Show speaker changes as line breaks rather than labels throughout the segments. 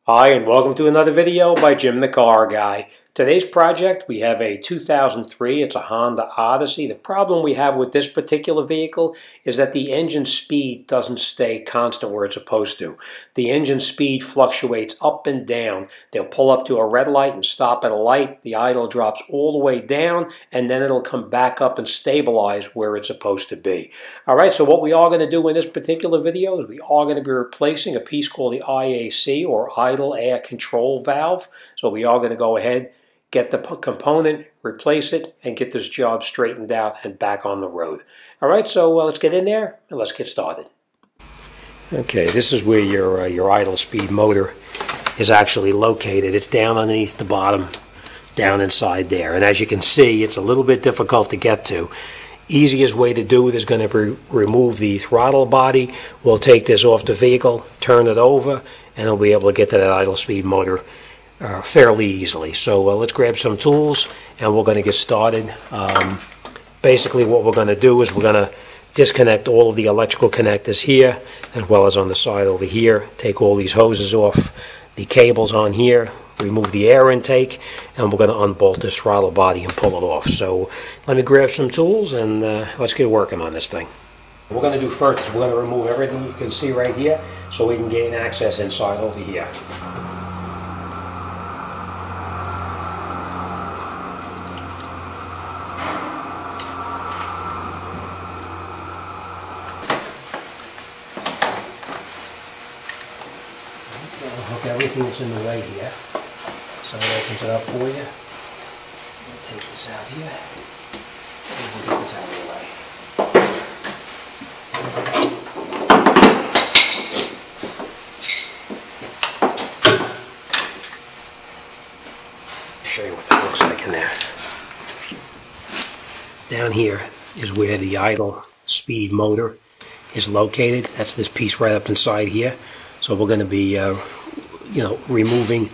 Hi, and welcome to another video by Jimthecarguy. Today's project, we have a 2003, it's a Honda Odyssey. The problem we have with this particular vehicle is that the engine speed doesn't stay constant where it's supposed to. The engine speed fluctuates up and down. They'll pull up to a red light and stop at a light. The idle drops all the way down, and then it'll come back up and stabilize where it's supposed to be. All right, so what we are going to do in this particular video is we are going to be replacing a piece called the IAC, or Idle Air Control Valve. So we are going to go ahead, get the component, replace it, and get this job straightened out and back on the road. All right, so let's get in there and let's get started. Okay, this is where your idle speed motor is actually located. It's down underneath the bottom, down inside there. And as you can see, it's a little bit difficult to get to. Easiest way to do it is going to remove the throttle body. We'll take this off the vehicle, turn it over, and we'll be able to get to that idle speed motor fairly easily. So let's grab some tools and we're going to get started. Basically what we're going to do is we're going to disconnect all of the electrical connectors here as well as on the side over here. Take all these hoses off, the cables on here, remove the air intake, and we're going to unbolt this throttle body and pull it off. So let me grab some tools and let's get working on this thing. What we're going to do first is we're going to remove everything you can see right here so we can gain access inside over here. Hook everything that's in the way here so it opens it up for you. We'll take this out here and we'll get this out of the way. I'll show you what that looks like in there. Down here is where the idle speed motor is located. That's this piece right up inside here. So we're going to be removing.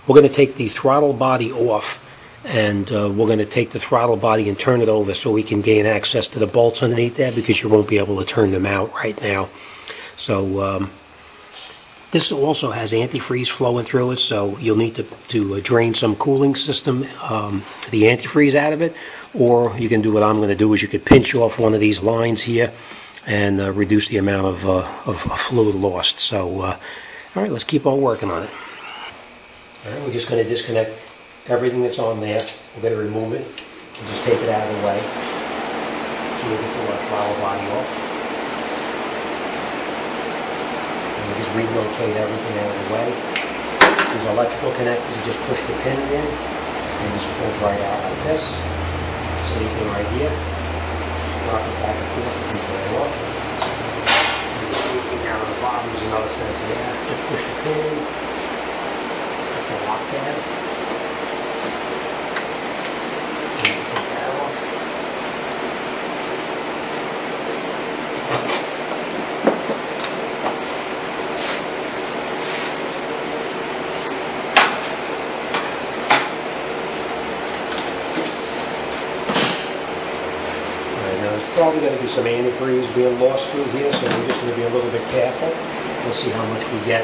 We're going to take the throttle body off, and we're going to take the throttle body and turn it over so we can gain access to the bolts underneath there, because you won't be able to turn them out right now. So this also has antifreeze flowing through it, so you'll need to drain some cooling system, the antifreeze out of it, or you can do what I'm going to do is you could pinch off one of these lines here and reduce the amount of fluid lost. So all right, let's keep on working on it. All right, we're just going to disconnect everything that's on there. We're going to remove it and just take it out of the way so we can pull our throttle body off. And we just relocate everything out of the way. These electrical connectors, you just push the pin in and it just pulls right out like this. Same thing right here. Just rock it back and forth, it comes right off. And the same thing down on the bottom is another sense of air. Just push the pin in. The lock tab. And take that off. Alright, now there's probably going to be some antifreeze being lost through here, so we're just going to be a little bit careful. We'll see how much we get.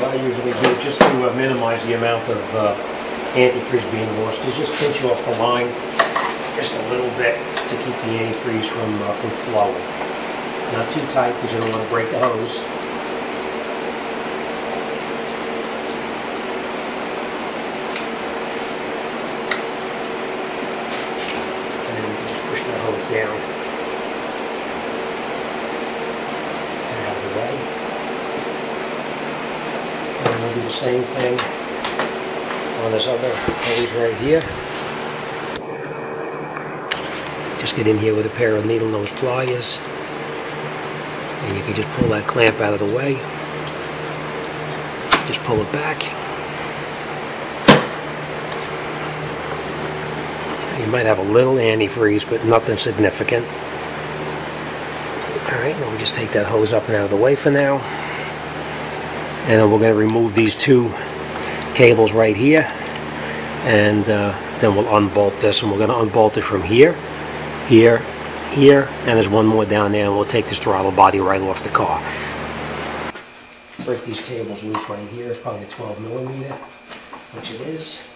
I usually do just to minimize the amount of antifreeze being lost is just pinch off the line just a little bit to keep the antifreeze from flowing. Not too tight because you don't want to break the hose. And then we can just push that hose down same thing on this other hose right here. Just get in here with a pair of needle nose pliers, and you can just pull that clamp out of the way. Just pull it back. You might have a little antifreeze, but nothing significant. Alright, then we just take that hose up and out of the way for now. And then we're going to remove these two cables right here. And then we'll unbolt this, and we're going to unbolt it from here, here, here, and there's one more down there, and we'll take this throttle body right off the car. Break these cables loose right here. It's probably a 12mm, which it is.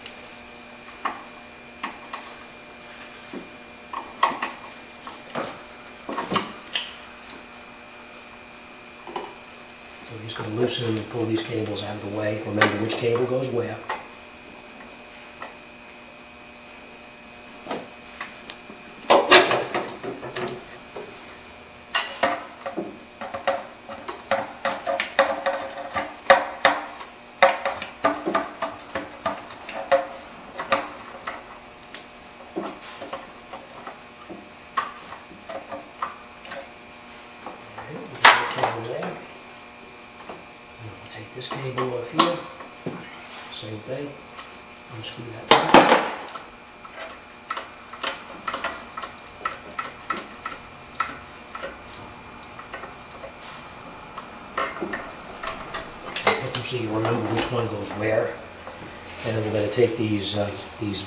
So we're just going to loosen and pull these cables out of the way. Remember which cable goes where. Take this cable off here, same thing, unscrew that back. So you remember which one goes where. And then we're going to take these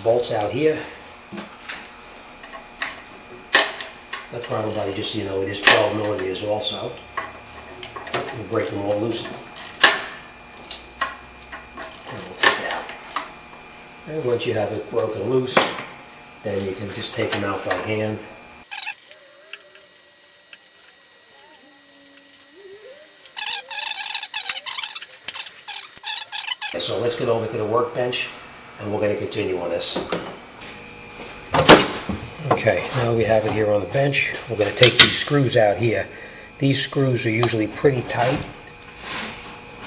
bolts out here. That throttle body, just so you know, it is 12mm also. We'll break them all loose. And we'll take it out. And once you have it broken loose, then you can just take them out by hand. So let's get over to the workbench, and we're going to continue on this. Okay, now we have it here on the bench. We're going to take these screws out here. These screws are usually pretty tight,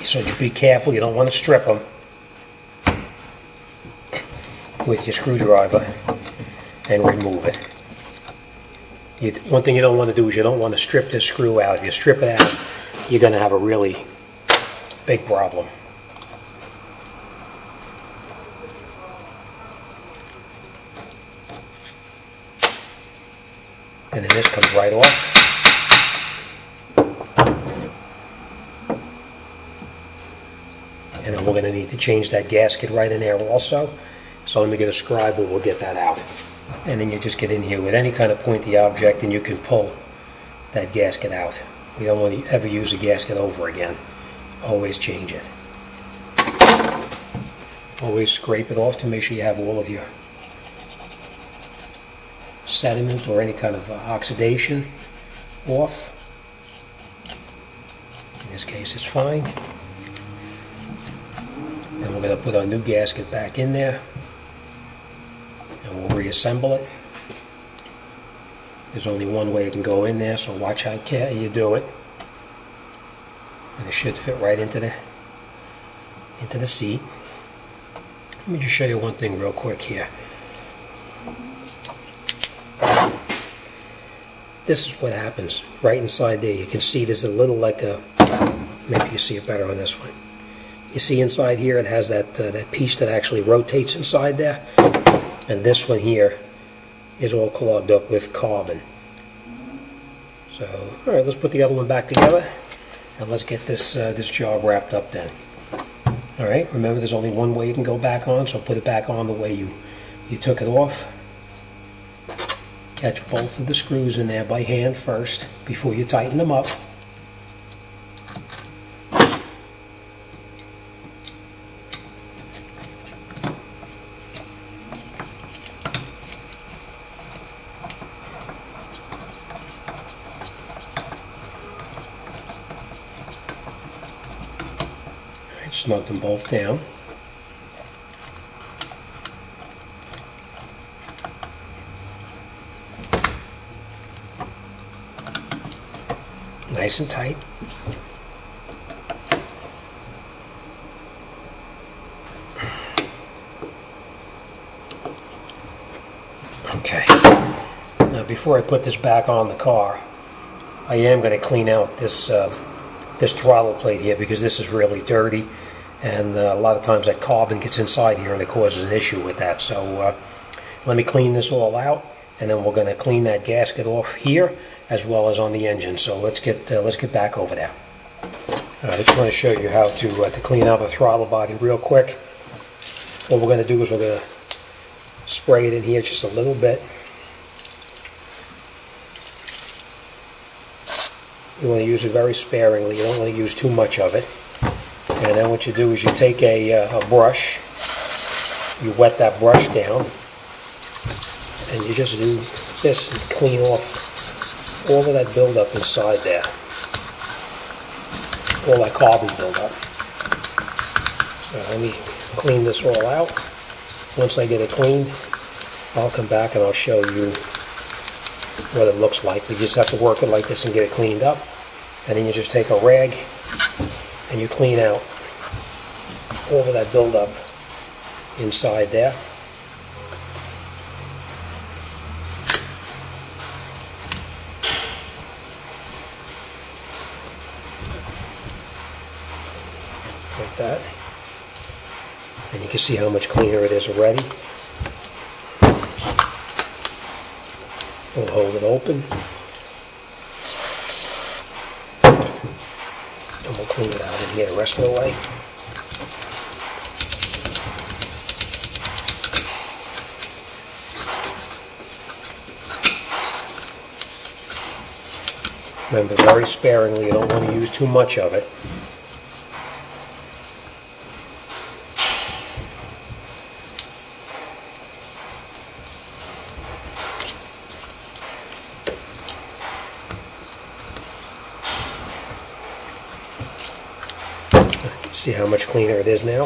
so just be careful. You don't want to strip them with your screwdriver and remove it. One thing you don't want to do is you don't want to strip this screw out. If you strip it out, you're going to have a really big problem. And then this comes right off. And then we're going to need to change that gasket right in there also. So let me get a scribe and we'll get that out. And then you just get in here with any kind of pointy object and you can pull that gasket out. We don't want to ever use a gasket over again. Always change it. Always scrape it off to make sure you have all of your sediment or any kind of oxidation off. In this case it's fine. Then we're going to put our new gasket back in there and we'll reassemble it. There's only one way it can go in there, so watch how you do it. And it should fit right into the seat. Let me just show you one thing real quick here. This is what happens right inside there. You can see there's a little like a, maybe you see it better on this one. You see inside here it has that piece that actually rotates inside there, and this one here is all clogged up with carbon. So, all right, let's put the other one back together and let's get this this job wrapped up then. All right, remember there's only one way you can go back on, so put it back on the way you took it off. Catch both of the screws in there by hand first before you tighten them up. Alright, snug them both down. Nice and tight. Okay. Now before I put this back on the car, I am going to clean out this this throttle plate here because this is really dirty, and a lot of times that carbon gets inside here and it causes an issue with that. So let me clean this all out, and then we're going to clean that gasket off here as well as on the engine. So let's get back over there. I just want to show you how to clean out the throttle body real quick. What we're going to do is we're going to spray it in here just a little bit. You want to use it very sparingly. You don't want to use too much of it. And then what you do is you take a brush, you wet that brush down, and you just do this and clean off all of that buildup inside there. All that carbon buildup. So let me clean this all out. Once I get it cleaned, I'll come back and I'll show you what it looks like. We just have to work it like this and get it cleaned up. And then you just take a rag and you clean out all of that buildup inside there. Like that. And you can see how much cleaner it is already. We'll hold it open. And we'll clean it out in here the rest of the way. Remember, very sparingly, you don't want to use too much of it. See how much cleaner it is now.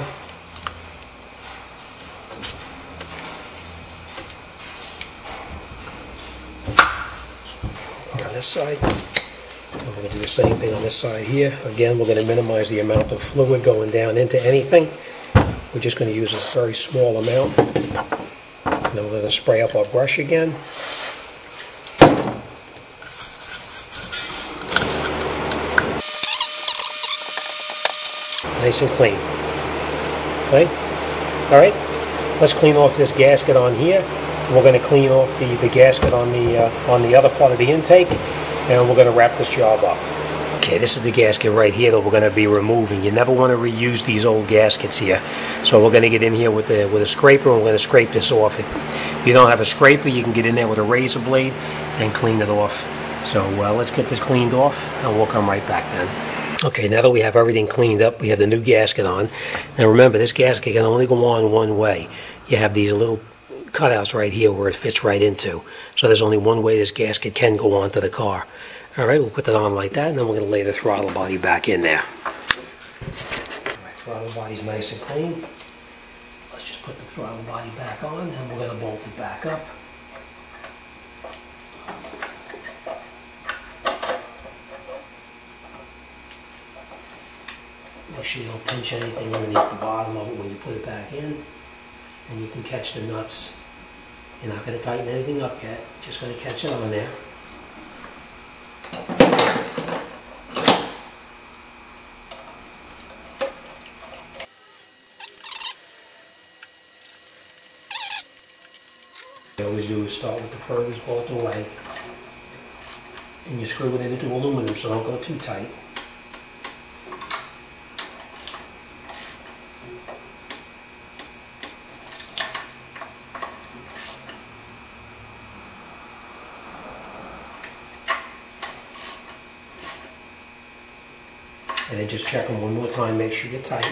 On this side, we're going to do the same thing on this side here. Again, we're going to minimize the amount of fluid going down into anything. We're just going to use a very small amount. And then we're going to spray up our brush again. Nice and clean. Okay? Alright, let's clean off this gasket on here. We're going to clean off the gasket on the other part of the intake, and we're going to wrap this job up. Okay, this is the gasket right here that we're going to be removing. You never want to reuse these old gaskets here. So we're going to get in here with a scraper, and we're going to scrape this off. If you don't have a scraper, you can get in there with a razor blade and clean it off. So let's get this cleaned off, and we'll come right back then. Okay, now that we have everything cleaned up, we have the new gasket on. Now remember, this gasket can only go on one way. You have these little cutouts right here where it fits right into. So there's only one way this gasket can go onto the car. Alright, we'll put that on like that, and then we're going to lay the throttle body back in there. Alright, throttle body's nice and clean. Let's just put the throttle body back on, and we're going to bolt it back up. Make sure you don't pinch anything underneath the bottom of it when you put it back in. And you can catch the nuts. You're not going to tighten anything up yet. Just going to catch it on there. What you always do is start with the furthest bolt away. And you screw it into aluminum so don't go too tight. And then just check them one more time, make sure you're tight.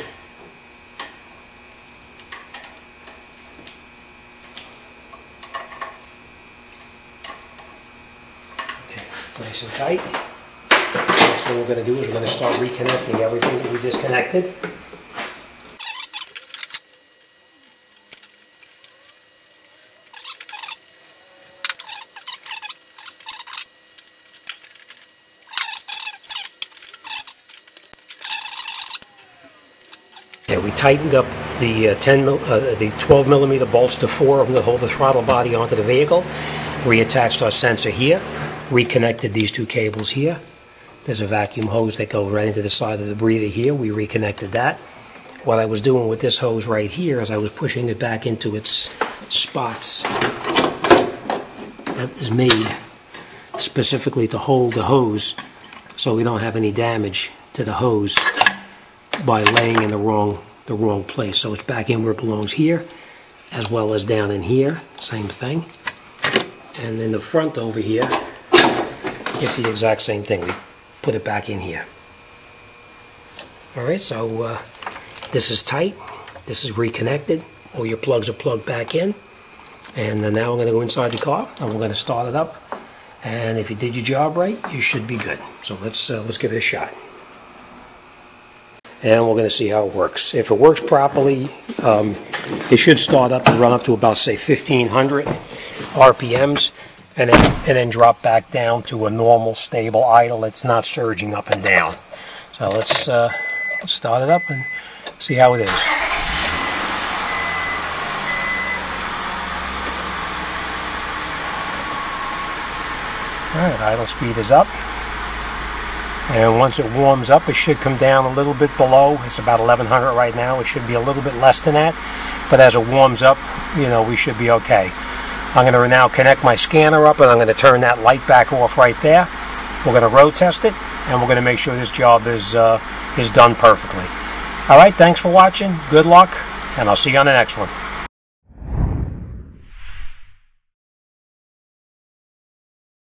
Okay, nice and tight. Next thing we're going to do is we're going to start reconnecting everything that we disconnected. we tightened up the 12 millimeter bolts to 4 of them to hold the throttle body onto the vehicle. Reattached our sensor here. Reconnected these 2 cables here. There's a vacuum hose that goes right into the side of the breather here. We reconnected that. What I was doing with this hose right here is I was pushing it back into its spots that is made specifically to hold the hose so we don't have any damage to the hose by laying in the wrong place. So it's back in where it belongs here, as well as down in here, same thing. And in the front over here, it's the exact same thing. We put it back in here. Alright, so this is tight, this is reconnected, all your plugs are plugged back in, and then now we're going to go inside the car and we're going to start it up, and if you did your job right, you should be good. So let's give it a shot. And we're going to see how it works. If it works properly, it should start up and run up to about, say, 1500 RPMs, and then drop back down to a normal, stable idle. It's not surging up and down. So let's start it up and see how it is. Alright, idle speed is up. And once it warms up, it should come down a little bit below. It's about 1100 right now. It should be a little bit less than that. But as it warms up, you know, we should be okay. I'm going to now connect my scanner up, and I'm going to turn that light back off right there. We're going to road test it, and we're going to make sure this job is done perfectly. Alright, thanks for watching. Good luck, and I'll see you on the next one.